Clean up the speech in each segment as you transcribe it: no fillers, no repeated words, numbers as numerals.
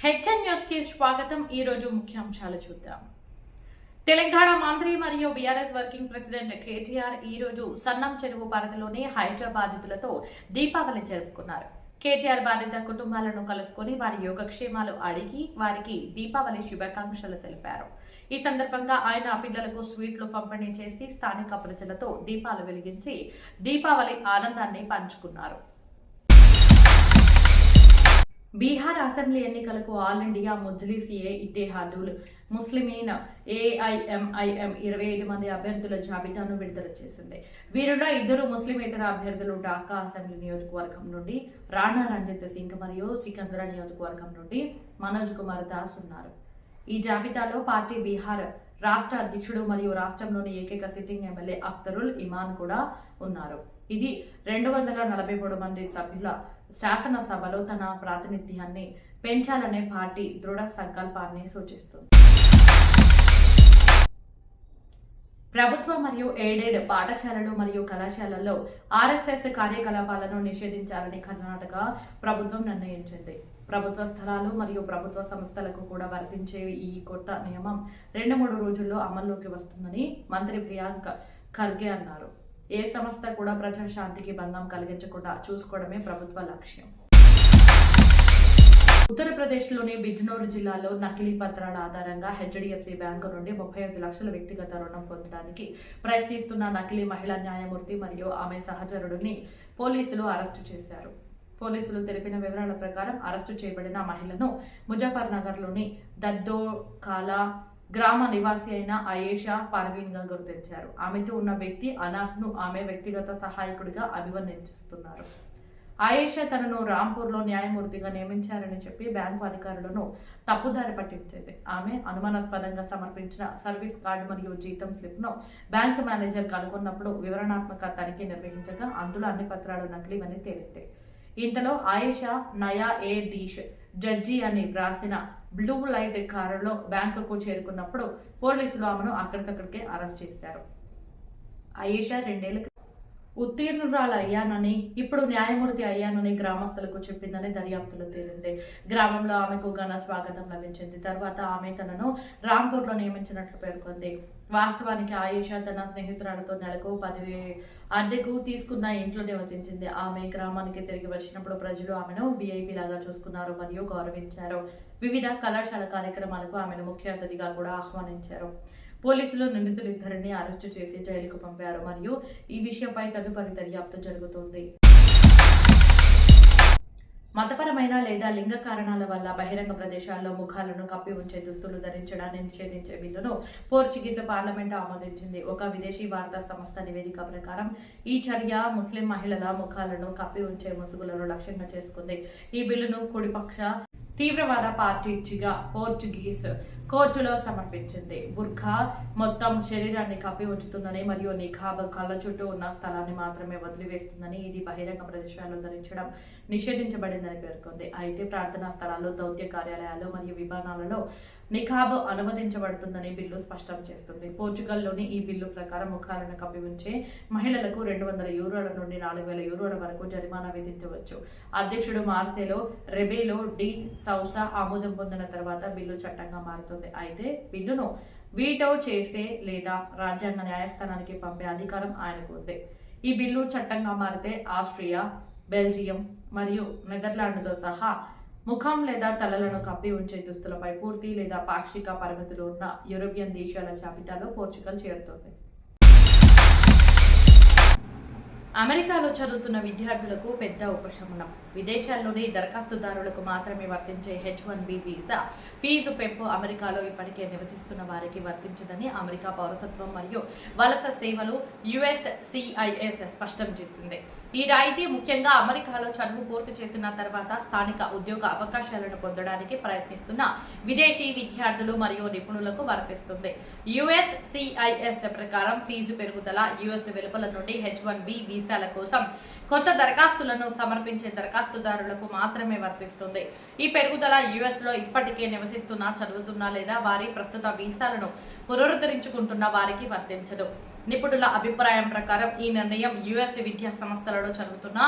HN news కి స్వాగతం. ఈ రోజు ముఖ్యాంశాలు చూద్దాం. తెలంగాణ మంత్రి మరియు బీఆర్ఎస్ వర్కింగ్ ప్రెసిడెంట్ కేటీఆర్ ఈ రోజు సన్నం చెరువు పరిధిలోని హైడ్రా బాధితులతో దీపావళి జరుపుకున్నారు. కేటీఆర్ బాధిత కుటుంబాలను కలుసుకుని వారి యోగక్షేమాలు అడిగి వారికి దీపావళి శుభాకాంక్షలు తెలిపారు. ఈ సందర్భంగా ఆయన పిల్లలకు స్వీట్లు పంపిణీ చేసి స్థానిక ప్రజలతో దీపాలు వెలిగించి దీపావళి ఆనందాన్ని పంచుకున్నారు. బీహార్ అసెంబ్లీ ఎన్నికలకు all India Majlis Ittehadul Muslimeen AIMIM 25 మంది అభ్యర్థుల జాబితాను విడుదల చేసింది. వీరిలో 2 ముస్లిమేతర అభ్యర్థులు ఢాకా అసెంబ్లీ నియోజకవర్గం నుండి రాణా రంజిత్ సింగ్ మరియు సికంద్రా నియోజకవర్గం నుండి మనోజ్ కుమార్ దాస్ ఉన్నారు. ఈ జాబితాలో పార్టీ బీహార్ రాష్ట్ర అధ్యక్షుడు మరియు రాష్ట్రంలోని ఏకైక సిట్టింగ్ ఎమ్మెల్యే అఖ్తరుల్ ఇమాన్ కూడా ఉన్నారు. ఇది 243 మంది సభ్యుల శాసనసభలో తన ప్రాతినిధ్యాన్ని పెంచాలనే పార్టీ దృఢ సంకల్పాన్ని సూచిస్తుంది. ప్రభుత్వ మరియు ఎయిడెడ్ పాఠశాలలు మరియు కళాశాలల్లో ఆర్ఎస్ఎస్ కార్యకలాపాలను నిషేధించాలని కర్ణాటక ప్రభుత్వం నిర్ణయించింది. ప్రభుత్వ స్థలాలు మరియు ప్రభుత్వ సంస్థలకు కూడా వర్తించే ఈ కొత్త నియమం 2-3 రోజుల్లో అమల్లోకి వస్తుందని మంత్రి ప్రియాంక ఖర్గే అన్నారు. ఏ సంస్థ కూడా ప్రజాశాంతికి భంగం కలిగించకుండా చూసుకోవడమే ప్రభుత్వ లక్ష్యం. ఉత్తరప్రదేశ్లోని బిజ్నోర్ జిల్లాలో నకిలీ పత్రాల ఆధారంగా హెచ్డిఎఫ్సి బ్యాంకు నుండి 35 లక్షల వ్యక్తిగత రుణం పొందడానికి ప్రయత్నిస్తున్న నకిలీ మహిళా న్యాయమూర్తి మరియు ఆమె సహచరుడిని పోలీసులు అరెస్టు చేశారు. పోలీసులు తెలిపిన వివరాల ప్రకారం అరెస్టు చేయబడిన మహిళను ముజఫర్ నగర్లోని దద్దోకాలా గ్రామ నివాసి అయిన అయేషా పర్వీన్ గా గుర్తించారు. ఆమెతో ఉన్న వ్యక్తి అనాస్ ను ఆమె వ్యక్తిగత సహాయకుడిగా అభివర్ణిస్తున్నారు. అయేషా తనను రాంపూర్లో న్యాయమూర్తిగా నియమించారని చెప్పి బ్యాంకు అధికారులను తప్పుదారి పట్టించింది. ఆమె అనుమానాస్పదంగా సమర్పించిన సర్వీస్ కార్డు మరియు జీతం స్లిప్ ను బ్యాంకు మేనేజర్ కనుగొన్నప్పుడు వివరణాత్మక తనిఖీ నిర్వహించగా అందులో అన్ని పత్రాలు నకిలీవని తేలింది. ఇంతలో ఆయేషా నయా ఏ దీష్ జడ్జి అని వ్రాసిన బ్లూ లైట్ కారులో బ్యాంకుకు చేరుకున్నప్పుడు పోలీసులు ఆమెను అక్కడికక్కడికే అరెస్ట్ చేశారు. అయేషా 2 ఏళ్ల ఉత్తీర్ణురాలయ్యానని ఇప్పుడు న్యాయమూర్తి అయ్యానని గ్రామస్తులకు చెప్పిందని దర్యాప్తులో తేలింది. గ్రామంలో ఆమెకు ఘన స్వాగతం లభించింది. తర్వాత ఆమె తనను రాంపూర్లో నియమించినట్లు పేర్కొంది. వాస్తవానికి ఆయేషా తన స్నేహితురాలతో నెలకు 10,000 అద్దెకు తీసుకున్న ఇంట్లో నివసించింది. ఆమె గ్రామానికి తిరిగి వచ్చినప్పుడు ప్రజలు ఆమెను విఐపి లాగా చూసుకున్నారు మరియు గౌరవించారు. వివిధ కళాశాల కార్యక్రమాలకు ఆమెను ముఖ్య అతిథిగా కూడా ఆహ్వానించారు. పోలీసులు నిందితులిద్దరిని అరెస్టు చేసి జైలుకు పంపారు మరియు ఈ విషయంపై తదుపరి దర్యాప్తు జరుగుతోంది. మతపరమైన లేదా లింగ కారణాల వల్ల బహిరంగ ప్రదేశాల్లో ముఖాలను కప్పి ఉంచే దుస్తులు ధరించడాన్ని నిషేధించే బిల్లును పోర్చుగీస్ పార్లమెంట్ ఆమోదించింది. ఒక విదేశీ వార్తా సంస్థ నివేదిక ప్రకారం ఈ చర్య ముస్లిం మహిళల ముఖాలను కప్పి ఉంచే ముసుగులను లక్ష్యంగా చేసుకుంది. ఈ బిల్లును కుడిపక్ష తీవ్రవాద పార్టీగా పోర్చుగీస్ కోర్టులో సమర్పించింది. బుర్ఖా మొత్తం శరీరాన్ని కప్పి ఉంచుతుందని మరియు నిఖాబ్ కళ్ళ చుట్టూ ఉన్న స్థలాన్ని మాత్రమే వదిలివేస్తుందని, ఇది బహిరంగ ప్రదేశాల్లో ధరించడం నిషేధించబడిందని పేర్కొంది. అయితే ప్రార్థనా స్థలాల్లో, దౌత్య కార్యాలయాలు మరియు విమానాలలో నిఖాబ్ అనుమతించబడుతుందని బిల్లు స్పష్టం చేస్తుంది. పోర్చుగల్లోని ఈ బిల్లు ప్రకారం ముఖాలను కప్పి ఉంచే మహిళలకు €200 నుండి €4,000 వరకు జరిమానా విధించవచ్చు. అధ్యక్షుడు మార్సెలో రెబేలో డి సౌసా ఆమోదం పొందిన తర్వాత బిల్లు చట్టంగా మారుతుంది. అయితే బిల్లును వీటో చేసే లేదా రాజ్యాంగ న్యాయస్థానానికి పంపే అధికారం ఆయనకు ఉంది. ఈ బిల్లు చట్టంగా మారితే ఆస్ట్రియా, బెల్జియం మరియు నెదర్లాండ్తో సహా ముఖం లేదా తలలను కప్పి ఉంచే దుస్తులపై పూర్తి లేదా పాక్షిక పరిమితులు ఉన్న యూరోపియన్ దేశాల జాబితాలో పోర్చుగల్ చేరుతుంది. అమెరికాలో చదువుతున్న విద్యార్థులకు పెద్ద ఉపశమనం. విదేశాల్లోని దరఖాస్తుదారులకు మాత్రమే వర్తించే H-1B వీసా ఫీజు పెంపు అమెరికాలో ఇప్పటికే నివసిస్తున్న వారికి వర్తించదని అమెరికా పౌరసత్వం మరియు వలస సేవలు USCIS స్పష్టం చేసింది. ఈ రాయితీ ముఖ్యంగా అమెరికాలో చదువు పూర్తి చేసిన తర్వాత స్థానిక ఉద్యోగ అవకాశాలను పొందడానికి ప్రయత్నిస్తున్న విదేశీ విద్యార్థులు మరియు నిపుణులకు వర్తిస్తుంది. USCIS ప్రకారం ఫీజు పెరుగుదల US వెలుపల నుండి H-1B వీసాల కోసం కొత్త దరఖాస్తులను సమర్పించే దరఖాస్తుదారులకు మాత్రమే వర్తిస్తుంది. ఈ పెరుగుదల US లో ఇప్పటికే నివసిస్తున్న, చదువుతున్న లేదా వారి ప్రస్తుత వీసాలను పునరుద్ధరించుకుంటున్న వారికి వర్తించదు. నిపుణుల అభిప్రాయం ప్రకారం ఈ నిర్ణయం యుఎస్ విద్యా సంస్థలలో చదువుతున్న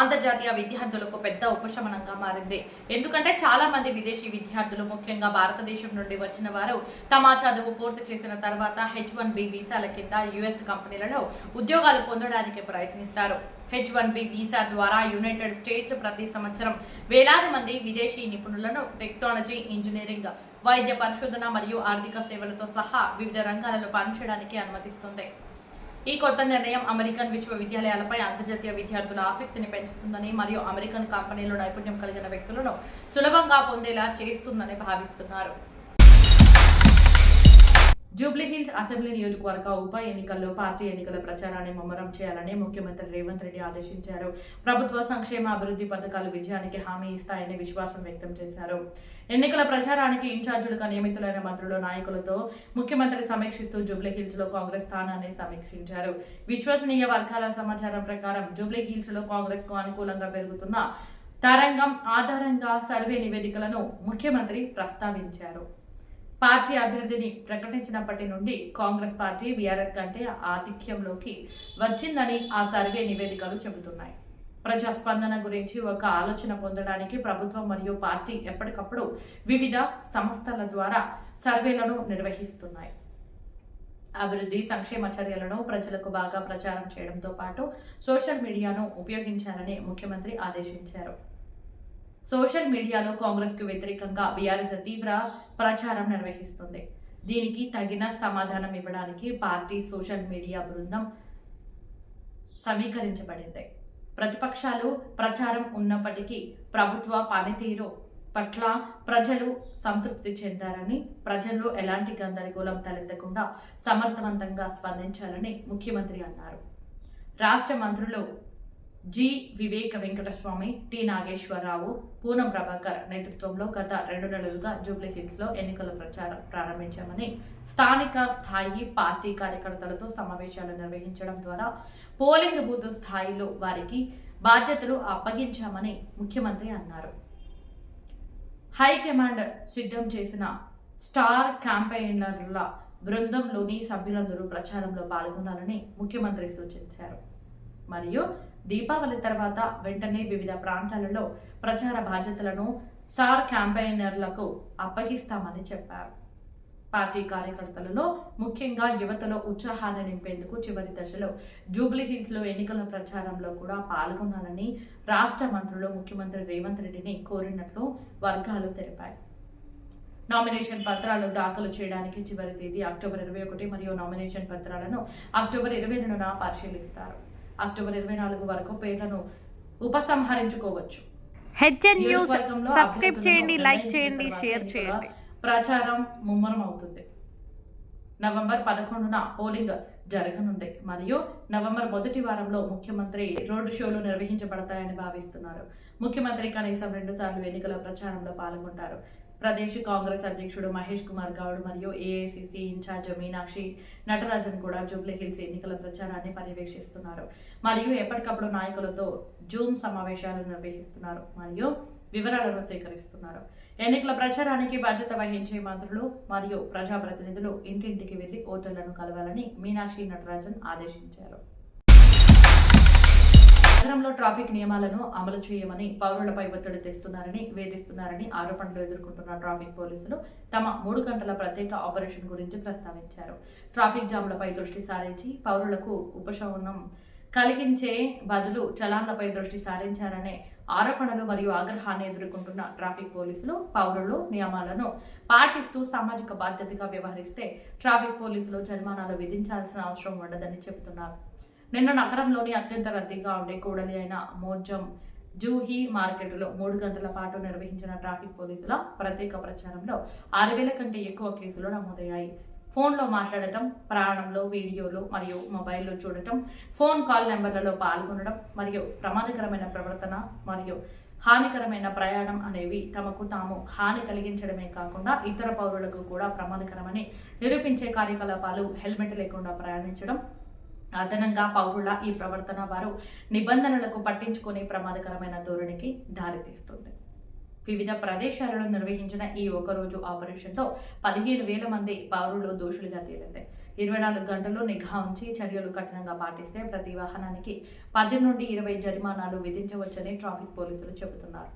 అంతర్జాతీయ విద్యార్థులకు పెద్ద ఉపశమనంగా మారింది. ఎందుకంటే చాలా మంది విదేశీ విద్యార్థులు, ముఖ్యంగా భారతదేశం నుండి వచ్చిన వారు తమ చదువు పూర్తి చేసిన తర్వాత H1B వీసాల కింద యుఎస్ కంపెనీలలో ఉద్యోగాలు పొందడానికి ప్రయత్నిస్తారు. H1B వీసా ద్వారా యునైటెడ్ స్టేట్స్ ప్రతి సంవత్సరం వేలాది మంది విదేశీ నిపుణులను టెక్నాలజీ, ఇంజనీరింగ్, వైద్య పరిశోధన మరియు ఆర్థిక సేవలతో సహా వివిధ రంగాలలో పనిచేయడానికి అనుమతిస్తుంది. ఈ కొత్త నిర్ణయం అమెరికన్ విశ్వవిద్యాలయాలపై అంతర్జాతీయ విద్యార్థుల ఆసక్తిని పెంచుతుందని మరియు అమెరికన్ కంపెనీలో నైపుణ్యం కలిగిన వ్యక్తులను సులభంగా పొందేలా చేస్తుందని భావిస్తున్నారు. జూబ్లీహిల్స్ అసెంబ్లీ నియోజకవర్గ ఉప ఎన్నికల్లో పార్టీ ఎన్నికల ప్రచారాన్ని ముమ్మరం చేయాలని ముఖ్యమంత్రి రేవంత్ రెడ్డి ఆదేశించారు. ప్రభుత్వ సంక్షేమ అభివృద్ధి పథకాలు విజయానికి హామీ ఇస్తాయని విశ్వాసం వ్యక్తం చేశారు. ఎన్నికల ప్రచారానికి ఇన్ఛార్జీలుగా నియమితులైన మంత్రుల నాయకులతో ముఖ్యమంత్రి సమీక్షిస్తూ జూబ్లీహిల్స్ లో కాంగ్రెస్ స్థానాన్ని సమీక్షించారు. విశ్వసనీయ వర్గాల సమాచారం ప్రకారం జూబ్లీహిల్స్ లో కాంగ్రెస్ కు అనుకూలంగా పెరుగుతున్న తరంగం ఆధారంగా సర్వే నివేదికలను ముఖ్యమంత్రి ప్రస్తావించారు. పార్టీ అభ్యర్థిని ప్రకటించినప్పటి నుండి కాంగ్రెస్ పార్టీ బీఆర్ఎస్ కంటే ఆధిక్యంలోకి వచ్చిందని ఆ సర్వే నివేదికలు చెబుతున్నాయి. ప్రజాస్పందన గురించి ఒక ఆలోచన పొందడానికి ప్రభుత్వం మరియు పార్టీ ఎప్పటికప్పుడు వివిధ సంస్థల ద్వారా సర్వేలను నిర్వహిస్తున్నాయి. అభివృద్ధి, సంక్షేమ చర్యలను ప్రజలకు బాగా ప్రచారం చేయడంతో పాటు సోషల్ మీడియాను ఉపయోగించాలని ముఖ్యమంత్రి ఆదేశించారు. సోషల్ మీడియాలో కాంగ్రెస్ కు వ్యతిరేకంగా బీఆర్ఎస్ తీవ్ర ప్రచారం నిర్వహిస్తుంది. దీనికి తగిన సమాధానం ఇవ్వడానికి పార్టీ సోషల్ మీడియా బృందం సమీకరించబడింది. ప్రతిపక్షాలు ప్రచారం ఉన్నప్పటికీ ప్రభుత్వ పనితీరు పట్ల ప్రజలు సంతృప్తి చెందారని, ప్రజల్లో ఎలాంటి గందరగోళం తలెత్తకుండా సమర్థవంతంగా స్పందించాలని ముఖ్యమంత్రి అన్నారు. రాష్ట్ర మంత్రులు జి. వివేక వెంకటస్వామి, టి. నాగేశ్వరరావు, పూనం ప్రభాకర్ నేతృత్వంలో గత 2 నెలలుగా జూబ్లీహిల్స్ లో ఎన్నికల ప్రచారం ప్రారంభించామని, స్థానిక స్థాయి పార్టీ కార్యకర్తలతో సమావేశాలు నిర్వహించడం ద్వారా పోలింగ్ బూత్ స్థాయిలో వారికి బాధ్యతలు అప్పగించామని ముఖ్యమంత్రి అన్నారు. హైకమాండ్ సిద్ధం చేసిన స్టార్ క్యాంపెయినర్ల బృందంలోని సభ్యులందరూ ప్రచారంలో పాల్గొనాలని ముఖ్యమంత్రి సూచించారు. మరియు దీపావళి తర్వాత వెంటనే వివిధ ప్రాంతాలలో ప్రచార బాధ్యతలను స్టార్ క్యాంపెయినర్లకు అప్పగిస్తామని చెప్పారు. పార్టీ కార్యకర్తలలో ముఖ్యంగా యువతలో ఉత్సాహాన్ని నింపేందుకు చివరి దశలో జూబ్లీహిల్స్ లో ఎన్నికల ప్రచారంలో కూడా పాల్గొనాలని రాష్ట్ర మంత్రులు ముఖ్యమంత్రి రేవంత్ రెడ్డిని కోరినట్లు వర్గాలు తెలిపాయి. నామినేషన్ పత్రాలు దాఖలు చేయడానికి చివరి తేదీ అక్టోబర్ 21 మరియు నామినేషన్ పత్రాలను అక్టోబర్ 22న పరిశీలిస్తారు. అక్టోబర్ 24 వరకు పేర్లను ఉపసంహరించుకోవచ్చు. హెచ్ఎన్ న్యూస్ సబ్స్క్రైబ్ చేయండి, లైక్ చేయండి, షేర్ చేయండి. ప్రచారం ముమ్మరం అవుతుంది. నవంబర్ 11న పోలింగ్ జరగనుంది మరియు నవంబర్ మొదటి వారంలో ముఖ్యమంత్రి రోడ్డు షోలు నిర్వహించబడతాయని భావిస్తున్నారు. ముఖ్యమంత్రి కనీసం 2 సార్లు ఎన్నికల ప్రచారంలో పాల్గొంటారు. ప్రదేశ్ కాంగ్రెస్ అధ్యక్షుడు మహేష్ కుమార్ గౌడ్ మరియు ఏఐసిసి ఇన్ఛార్జ్ మీనాక్షి నటరాజన్ కూడా జూబ్లీహిల్స్ ఎన్నికల ప్రచారాన్ని పర్యవేక్షిస్తున్నారు మరియు ఎప్పటికప్పుడు నాయకులతో జూమ్ సమావేశాలు నిర్వహిస్తున్నారు మరియు వివరాలను సేకరిస్తున్నారు. ఎన్నికల ప్రచారానికి బాధ్యత వహించే మంత్రులు మరియు ప్రజాప్రతినిధులు ఇంటింటికి వెళ్లి ఓటర్లను కలవాలని మీనాక్షి నటరాజన్ ఆదేశించారు. నగరంలో ట్రాఫిక్ నియమాలను అమలు చేయమని పౌరులపై ఒత్తిడి తెస్తున్నారని, వేధిస్తున్నారని ఆరోపణలు ఎదుర్కొంటున్న ట్రాఫిక్ పోలీసులు తమ 3 గంటల ప్రత్యేక ఆపరేషన్ గురించి ప్రస్తావించారు. ట్రాఫిక్ జామ్లపై దృష్టి సారించి పౌరులకు ఉపశమనం కలిగించే బదులు చలాన్లపై దృష్టి సారించారనే ఆరోపణలు మరియు ఆగ్రహాన్ని ఎదుర్కొంటున్న ట్రాఫిక్ పోలీసులు పౌరులు నియమాలను పాటిస్తూ సామాజిక బాధ్యతగా వ్యవహరిస్తే ట్రాఫిక్ పోలీసులు జరిమానాలు విధించాల్సిన అవసరం ఉండదని చెబుతున్నారు. నిన్న నగరంలోని అత్యంత రద్దీగా ఉండే కూడలి అయిన మోజం జూహీ మార్కెట్లో 3 గంటల పాటు నిర్వహించిన ట్రాఫిక్ పోలీసుల ప్రత్యేక ప్రచారంలో 6,000 కంటే ఎక్కువ కేసులు నమోదయ్యాయి. ఫోన్లో మాట్లాడటం, ప్రాణంలో వీడియోలు మరియు మొబైల్లో చూడటం, ఫోన్ కాల్ నెంబర్లలో పాల్గొనడం మరియు ప్రమాదకరమైన ప్రవర్తన మరియు హానికరమైన ప్రయాణం అనేవి తమకు తాము హాని కలిగించడమే కాకుండా ఇతర పౌరులకు కూడా ప్రమాదకరమని నిరూపించే కార్యకలాపాలు, హెల్మెట్ లేకుండా ప్రయాణించడం, అదనంగా పౌరుల ఈ ప్రవర్తన వారు నిబంధనలకు పట్టించుకునే ప్రమాదకరమైన ధోరణికి దారితీస్తుంది. వివిధ ప్రదేశాలలో నిర్వహించిన ఈ ఒకరోజు ఆపరేషన్లో 15,000 మంది పౌరులు దోషులుగా తేలింది. 24 గంటలు నిఘా ఉంచి చర్యలు కఠినంగా పాటిస్తే ప్రతి వాహనానికి 10 నుండి 20 జరిమానాలు విధించవచ్చని ట్రాఫిక్ పోలీసులు చెబుతున్నారు.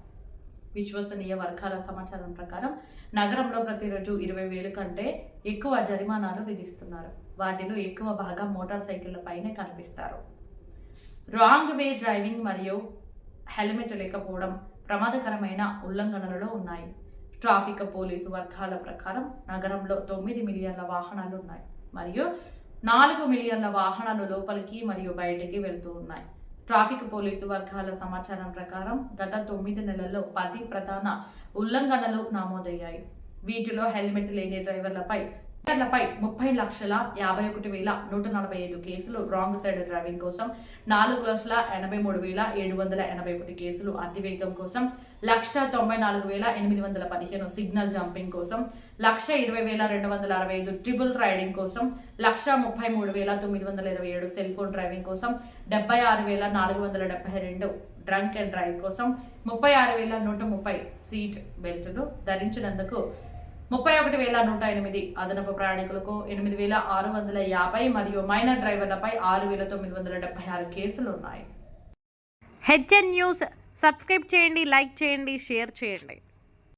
విశ్వసనీయ వర్గాల సమాచారం ప్రకారం నగరంలో ప్రతిరోజు 20,000 కంటే ఎక్కువ జరిమానాలు విధిస్తున్నారు. వాటిలో ఎక్కువ భాగం మోటార్ సైకిళ్లపైనే కనిపిస్తారు. రాంగ్ వే డ్రైవింగ్ మరియు హెల్మెట్ లేకపోవడం ప్రమాదకరమైన ఉల్లంఘనలలో ఉన్నాయి. ట్రాఫిక్ పోలీసు వర్గాల ప్రకారం నగరంలో 9 మిలియన్ల వాహనాలు ఉన్నాయి మరియు 4 మిలియన్ల వాహనాలు లోపలికి మరియు బయటికి వెళ్తూ ఉన్నాయి. ట్రాఫిక్ పోలీసు వర్గాల సమాచారం ప్రకారం గత 9 నెలల్లో 10 ప్రధాన ఉల్లంఘనలు నమోదయ్యాయి. వీటిలో హెల్మెట్ లేని డ్రైవర్లపై 30,51,145 కేసులు, రాంగ్ సైడ్ డ్రైవింగ్ కోసం 4,83,781 కేసులు, అతివేగం కోసం 1,94,815, సిగ్నల్ జంపింగ్ కోసం 1,20,265, ట్రిపుల్ రైడింగ్ కోసం 1,33,927, సెల్ ఫోన్ డ్రైవింగ్ కోసం 76,472, డ్రంక్ అండ్ డ్రైవ్ కోసం 36,130, సీట్ బెల్టులు ధరించినందుకు 31,108, అదనపు ప్రయాణికులకు 8,650 మరియు మైనర్ డ్రైవర్లపై 6,976 కేసులు ఉన్నాయి. హెచ్ఎన్ న్యూస్ సబ్స్క్రైబ్ చేయండి, లైక్ చేయండి, షేర్ చేయండి.